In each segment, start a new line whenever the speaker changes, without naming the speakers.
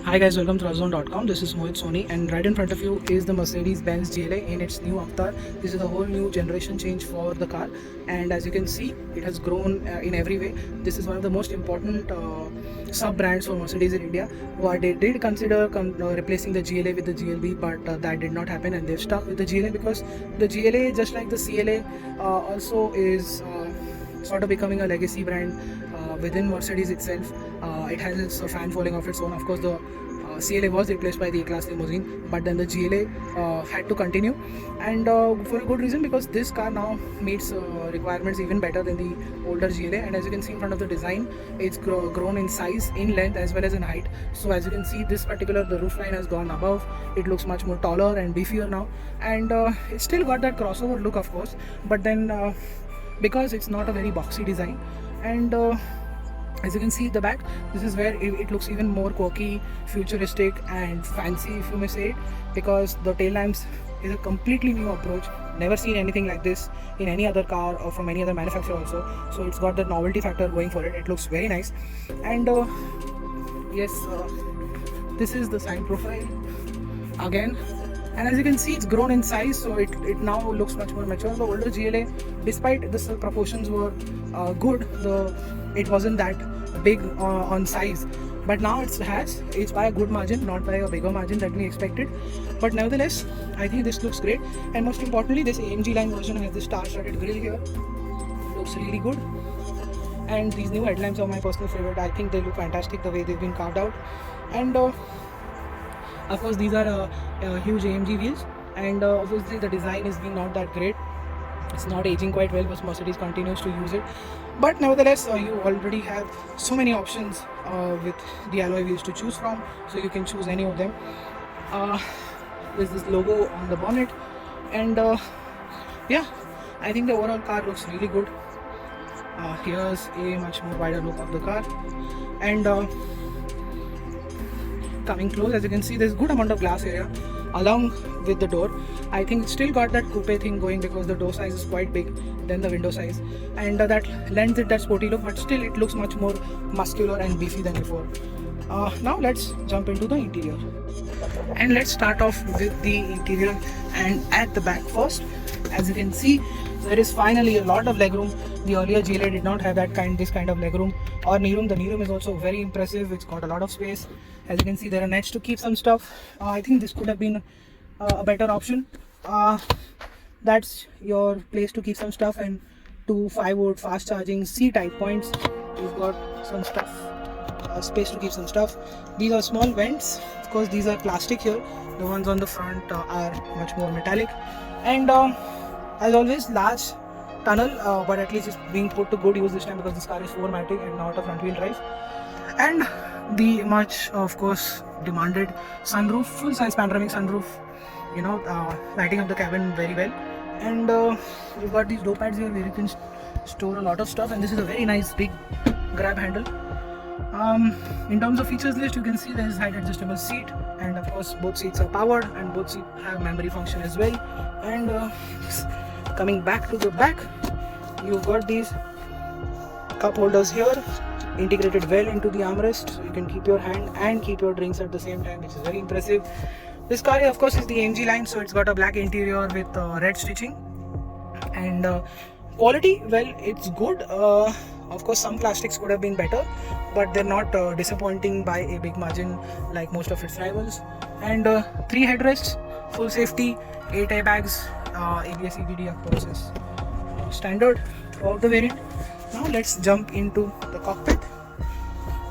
Hi guys, welcome to Razon.com. This is Mohit Soni, and right in front of you is the Mercedes-Benz GLA in its new avatar. This is a whole new generation change for the car, and as you can see, it has grown in every way. This is one of the most important sub-brands for Mercedes in India. What they did consider replacing the GLA with the GLB, but that did not happen, and they've stuck with the GLA because the GLA, just like the CLA, also is sort of becoming a legacy brand within Mercedes itself. It has its fan following of its own. Of course, the CLA was replaced by the A-Class limousine, but then the GLA had to continue, and for a good reason, because this car now meets requirements even better than the older GLA. And as you can see in front of the design, it's grown in size, in length as well as in height. So as you can see, this particular, the roof line has gone above. It looks much more taller and beefier now, and it's still got that crossover look, of course, but then because it's not a very boxy design. And as you can see at the back, this is where it looks even more quirky, futuristic and fancy, if you may say it, because the tail lamps is a completely new approach. Never seen anything like this in any other car or from any other manufacturer also. So it's got the novelty factor going for it. It looks very nice. And yes, this is the side profile again. And as you can see, it's grown in size, so it now looks much more mature. The older GLA, despite the proportions were good, it wasn't that big on size, but now it's by a good margin, not by a bigger margin that we expected. But nevertheless, I think this looks great, and most importantly, this AMG line version has this star-studded grille here. Looks really good, and these new headlamps are my personal favorite. I think they look fantastic the way they've been carved out. And of course, these are huge AMG wheels, and obviously the design is being not that great. It's not aging quite well, but Mercedes continues to use it. But nevertheless, you already have so many options with the alloy wheels to choose from, so you can choose any of them. There's this logo on the bonnet, and yeah, I think the overall car looks really good. Here's a much more wider look of the car, and coming close, as you can see, there's good amount of glass area along with the door. I think it's still got that coupe thing going because the door size is quite big than the window size, and that lends it that sporty look, but still it looks much more muscular and beefy than before. Now let's jump into the interior, and let's start off with the interior. And at the back first, as you can see, there is finally a lot of legroom. The earlier GLA did not have this kind of legroom or kneeroom. The kneeroom is also very impressive. It's got a lot of space. As you can see, there are nets to keep some stuff. I think this could have been a better option. That's your place to keep some stuff, and two 5-volt fast charging C-type points. You've got some stuff, space to keep some stuff. These are small vents. Of course, these are plastic here. The ones on the front are much more metallic, and as always, large tunnel, but at least it's being put to good use this time because this car is 4MATIC and not a front wheel drive. And the much, of course, demanded sunroof, full size panoramic sunroof, lighting up the cabin very well. And you've got these door pads here where you can store a lot of stuff, and this is a very nice big grab handle. In terms of features list, you can see there is height adjustable seat, and of course both seats are powered and both seats have memory function as well. And coming back to the back, you've got these cup holders here integrated well into the armrest, so you can keep your hand and keep your drinks at the same time, which is very impressive. This car, of course, is the AMG line, so it's got a black interior with red stitching. And quality, well, it's good. Of course, some plastics could have been better, but they're not disappointing by a big margin like most of its rivals. And 3 headrests, full safety, 8 airbags, ABS EBD, of course, is standard throughout the variant. Now let's jump into the cockpit,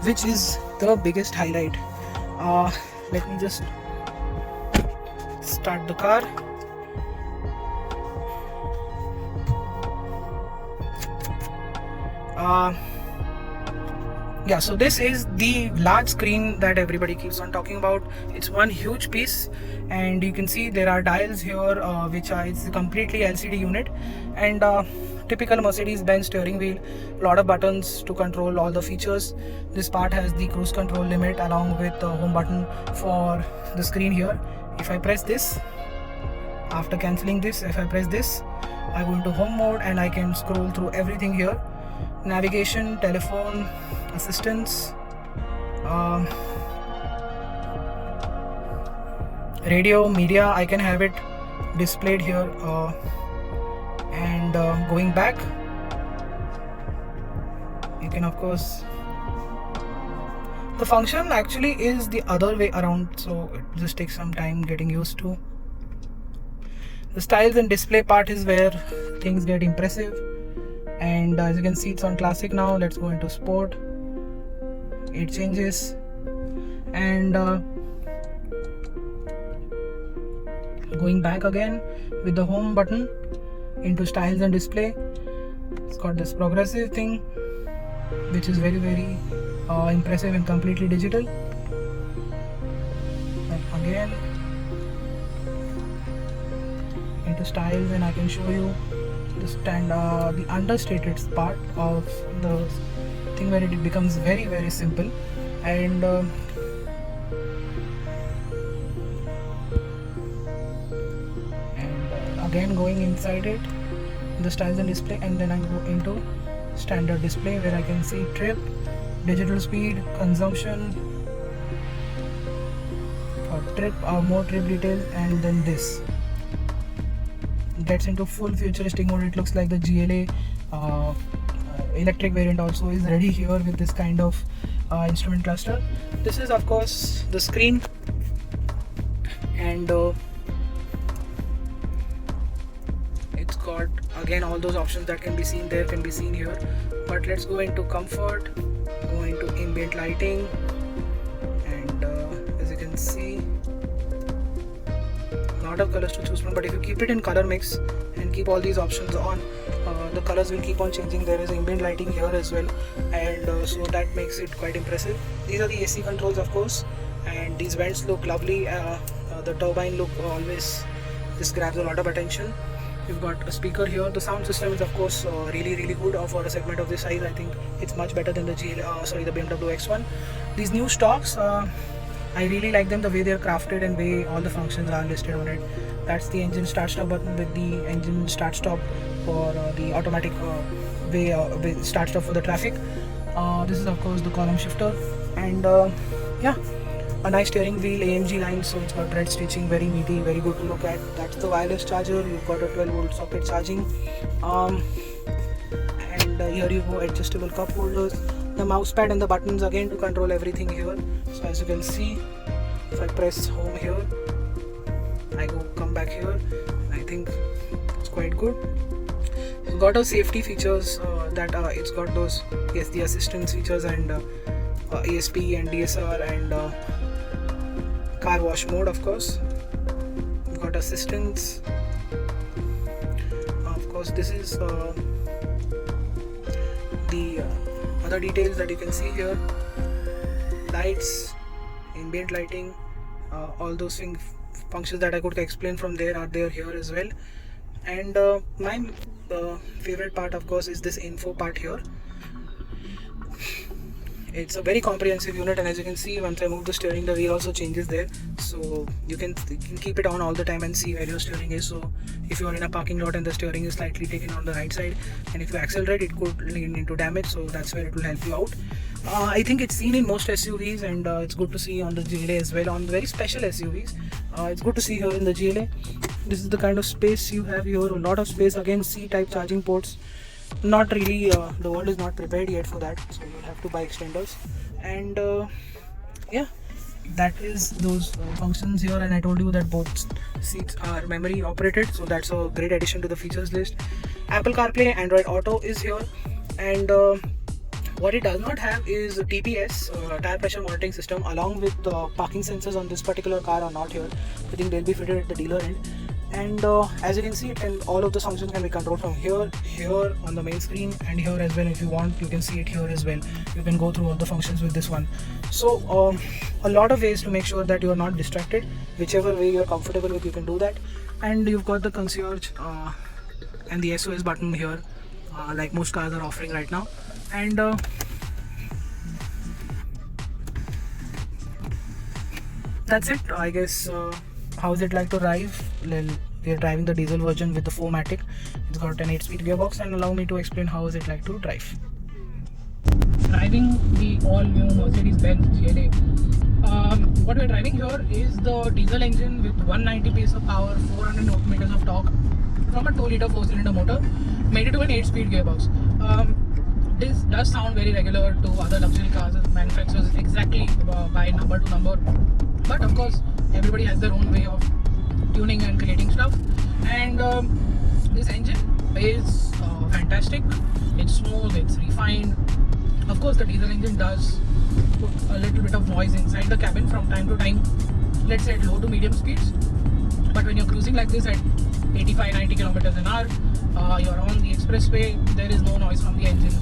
which is the biggest highlight. Let me just start the car. Yeah, so this is the large screen that everybody keeps on talking about. It's one huge piece, and you can see there are dials here, it's a completely LCD unit, and typical Mercedes-Benz steering wheel, a lot of buttons to control all the features. This part has the cruise control limit along with the home button for the screen here. If I press this, after cancelling this, if I press this, I go into home mode and I can scroll through everything here. Navigation, telephone, assistance, radio media, I can have it displayed here. And going back, you can of course, the function actually is the other way around, so it just takes some time getting used to. The styles and display part is where things get impressive, and as you can see, it's on classic now. Let's go into sport. It changes, and going back again with the home button into styles and display. It's got this progressive thing, which is very impressive and completely digital. And again into styles, and I can show you the understated part of the thing where it becomes very simple. And again going inside it, the styles and display, and then I go into standard display where I can see trip, digital speed, consumption, trip, more trip details, and then this gets into full futuristic mode. It looks like the GLA electric variant also is ready here with this kind of instrument cluster. This is of course the screen, and it's got again all those options that can be seen there can be seen here. But let's go into comfort, go into ambient lighting, and as you can see, lot of colors to choose from. But if you keep it in color mix and keep all these options on, the colors will keep on changing. There is ambient lighting here as well, and so that makes it quite impressive. These are the AC controls of course, and these vents look lovely. The turbine look always just grabs a lot of attention. You've got a speaker here. The sound system is of course really good for a segment of this size. I think it's much better than the the BMW X1. These new stocks, I really like them, the way they're crafted and way all the functions are listed on it. That's the engine start stop button with the engine start stop for the automatic way start stop for the traffic. This is of course the column shifter, and yeah, a nice steering wheel, AMG line, so it's got red stitching, very meaty, very good to look at. That's the wireless charger. You've got a 12-volt socket charging, and here you go, adjustable cup holders, the mouse pad and the buttons again to control everything here. So as you can see, if I press home here, I come back here, I think it's quite good. It's got a safety features that it's got those, yes, the assistance features, and ASP and DSR, and car wash mode of course. You've got assistance, of course. This is the other details that you can see here, lights, ambient lighting, all those functions that I could explain from there are there here as well. And my favorite part of course is this info part here. It's a very comprehensive unit, and as you can see, once I move the steering, the wheel also changes there, so you can keep it on all the time and see where your steering is. So if you are in a parking lot and the steering is slightly taken on the right side, and if you accelerate, it could lead into damage, so that's where it will help you out. I think it's seen in most SUVs, and it's good to see on the GLA as well, on very special SUVs. It's good to see here in the GLA. This is the kind of space you have here, a lot of space. Again, C-type charging ports. Not really, the world is not prepared yet for that, so you'll have to buy extenders. And yeah, that is those functions here. And I told you that both seats are memory operated, so that's a great addition to the features list. Apple CarPlay, Android Auto is here, and what it does not have is TPS, tire pressure monitoring system, along with parking sensors on this particular car are not here. I think they'll be fitted at the dealer end. And as you can see, all of the functions can be controlled from here on the main screen, and here as well. If you want, you can see it here as well. You can go through all the functions with this one. So a lot of ways to make sure that you are not distracted. Whichever way you're comfortable with, you can do that. And you've got the concierge and the SOS button here, like most cars are offering right now. And that's it, I guess. How is it like to drive? Well, we are driving the diesel version with the 4MATIC. It's got an 8-speed gearbox, and allow me to explain how is it like to drive. Driving the all-new Mercedes-Benz GLA. what we're driving here is the diesel engine with 190 PS of power, 400 Newton meters of torque from a 2-liter 4-cylinder motor made it to an 8-speed gearbox. This does sound very regular to other luxury cars manufacturers, exactly by number to number, but of course everybody has their own way of tuning and creating stuff. And this engine is fantastic. It's smooth, it's refined. Of course the diesel engine does put a little bit of noise inside the cabin from time to time, let's say at low to medium speeds, but when you're cruising like this at 85-90 kilometers an hour, you're on the expressway, there is no noise from the engine.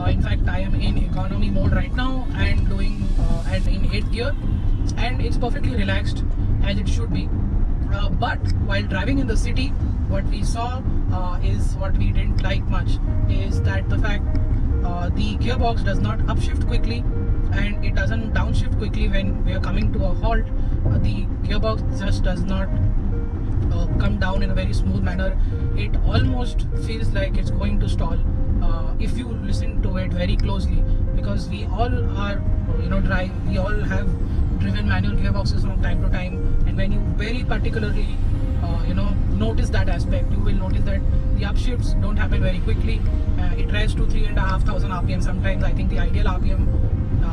In fact, I am in economy mode right now and doing and in 8th gear, and it's perfectly relaxed as it should be. But while driving in the city, what we saw is what we didn't like much, is that the fact the gearbox does not upshift quickly and it doesn't downshift quickly when we are coming to a halt. The gearbox just does not come down in a very smooth manner. It almost feels like it's going to stall if you listen to it very closely, because we all are, we all have driven manual gearboxes from time to time, and when you very particularly notice that aspect, you will notice that the upshifts don't happen very quickly. It rises to 3,500 RPM sometimes. I think the ideal RPM,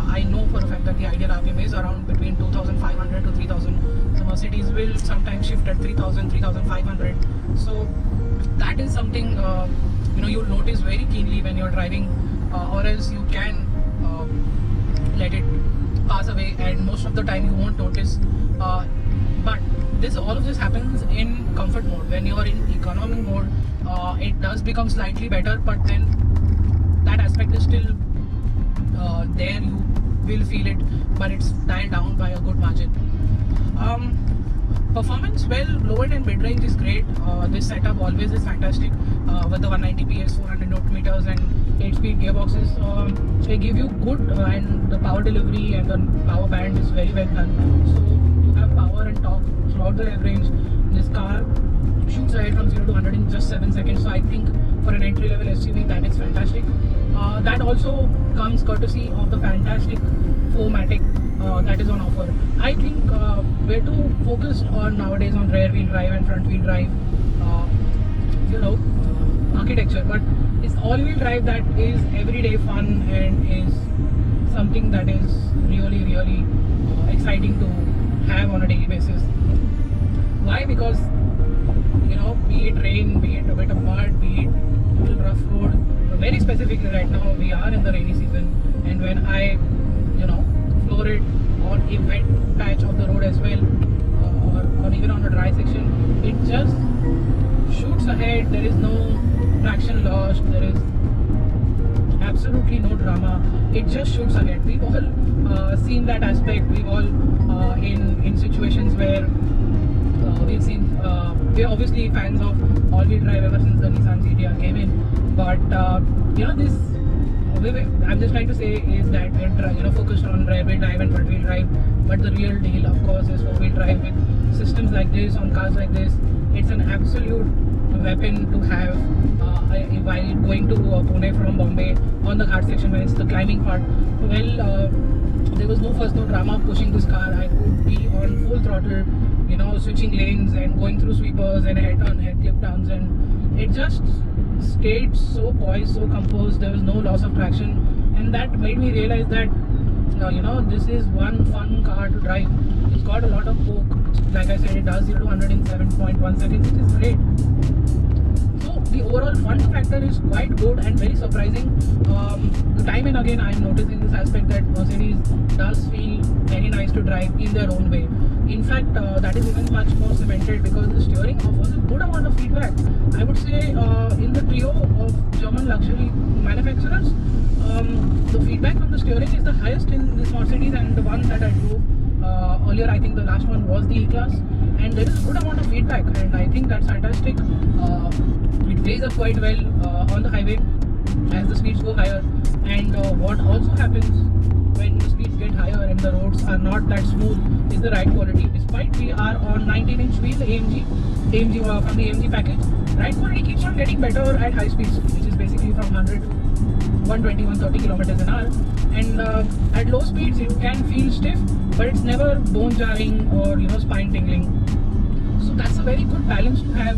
I know for a fact that the ideal RPM is around between 2,500 to 3,000. The Mercedes will sometimes shift at 3,000, 3,500. So that is something you'll notice very keenly when you're driving, or else you can let it pass away, and most of the time you won't notice. But all of this happens in comfort mode. When you are in economy mode, it does become slightly better, but then that aspect is still there. You will feel it, but it's dialed down by a good margin. Performance, well, low-end and mid-range is great. This setup always is fantastic with the 190 PS, 400 Newton meters and 8-speed gearboxes. They give you good and the power delivery and the power band is very well done. So you have power and torque throughout the rev range. This car shoots ahead from 0 to 100 in just 7 seconds. So I think for an entry-level SUV, that is fantastic. That also comes courtesy of the fantastic 4MATIC that is on offer. I think we're too focused on nowadays on rear wheel drive and front wheel drive, architecture, but it's all wheel drive that is everyday fun and is something that is really, really exciting to have on a daily basis. Why? Because be it rain, be it a bit of mud, be it a little rough road, very specifically right now we are in the rainy season, and when I floor it on a wet patch of the road as well, or even on a dry section, it just shoots ahead. There is no traction lost, there is absolutely no drama. It just shoots ahead. We've all seen that aspect. We've all in situations where we've seen, we're obviously fans of all-wheel drive ever since the Nissan CTR came in, but this I'm just trying to say is that we're focused on rear-wheel drive and front-wheel drive, but the real deal, of course, is four-wheel drive with systems like this on cars like this. It's an absolute weapon to have while going to Pune from Bombay on the Ghat section when it's the climbing part. Well, there was no drama pushing this car. I could be on full throttle, switching lanes and going through sweepers and head-on head clip downs, and it just stayed so poised, so composed. There was no loss of traction, and that made me realize that this is one fun car to drive. It's got a lot of poke. Like I said, it does 0 to 100 in 7.1 seconds, which is great. So the overall fun factor is quite good and very surprising. Time and again I am noticing this aspect that Mercedes does feel very nice to drive in their own way. In fact, that is even much more cemented because the steering offers a good amount of feedback. I would say in the trio of German luxury manufacturers, the feedback from the steering is the highest in this Mercedes, and the one that I drove earlier, I think the last one was the E-Class, and there is a good amount of feedback, and I think that's fantastic. It plays up quite well on the highway as the speeds go higher, and what also happens when speeds get higher and the roads are not that smooth is the ride quality. Despite we are on 19-inch wheel AMG from the AMG package, ride quality keeps on getting better at high speeds, which is basically from 100 to 120, 130 kilometers an hour. And at low speeds it can feel stiff, but it's never bone jarring or spine tingling. So that's a very good balance to have.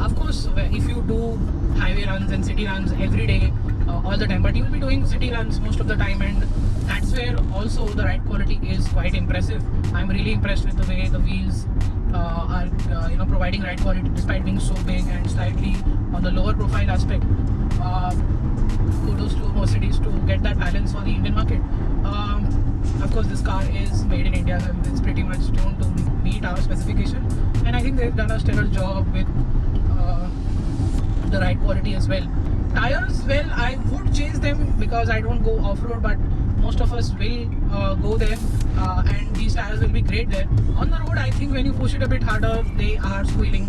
Of course, if you do highway runs and city runs every day, all the time, but you will be doing city runs most of the time, and that's where also the ride quality is quite impressive. I'm really impressed with the way the wheels are providing ride quality despite being so big and slightly on the lower profile aspect. Kudos to Mercedes to get that balance for the Indian market. Of course, this car is made in India and it's pretty much tuned to meet our specification, and I think they've done a stellar job with the ride quality as well. Tires, well, I would change them because I don't go off-road, but most of us will go there, and these tires will be great there. On the road, I think when you push it a bit harder, they are squealing,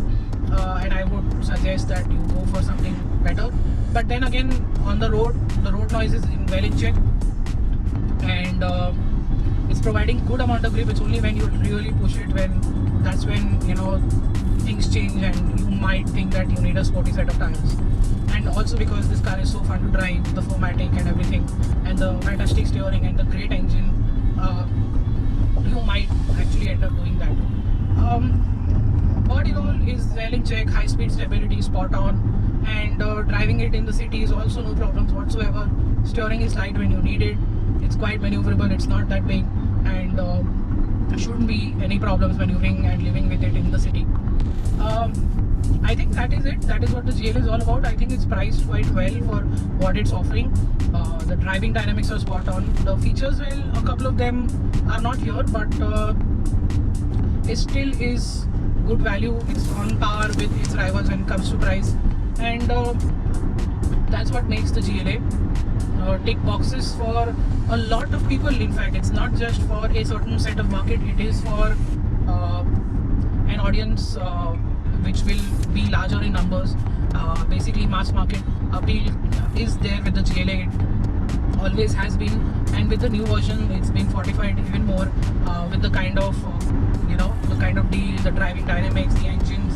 and I would suggest that you go for something better. But then again, on the road noise is well in check, and it's providing good amount of grip. It's only when you really push it that's when things change, and you might think that you need a sporty set of tires. And also because this car is so fun to drive, the 4MATIC and everything, and the fantastic steering and the great engine, you might actually end up doing that. Body roll is well in check, high speed stability spot on, and driving it in the city is also no problems whatsoever. Steering is light when you need it, it's quite maneuverable, it's not that big, and there shouldn't be any problems maneuvering and living with it in the city. I think that is it. That is what the GL is all about. I think it's priced quite well for what it's offering. The driving dynamics are spot on. The features, well, a couple of them are not here, but it still is good value. It's on par with its rivals when it comes to price, and that's what makes the GLA tick boxes for a lot of people. In fact, it's not just for a certain set of market, it is for an audience which will be larger in numbers. Basically, mass market appeal is there with the GLA. It always has been, and with the new version it's been fortified even more with the kind of the kind of deal, the driving dynamics, the engines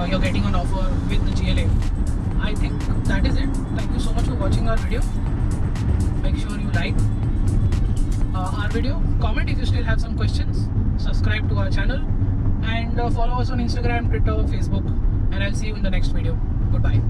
you're getting on offer with the GLA. I think that is it. Thank you so much for watching our video. Make sure you like our video, comment if you still have some questions, subscribe to our channel, and follow us on Instagram, Twitter, Facebook, and I'll see you in the next video. Goodbye.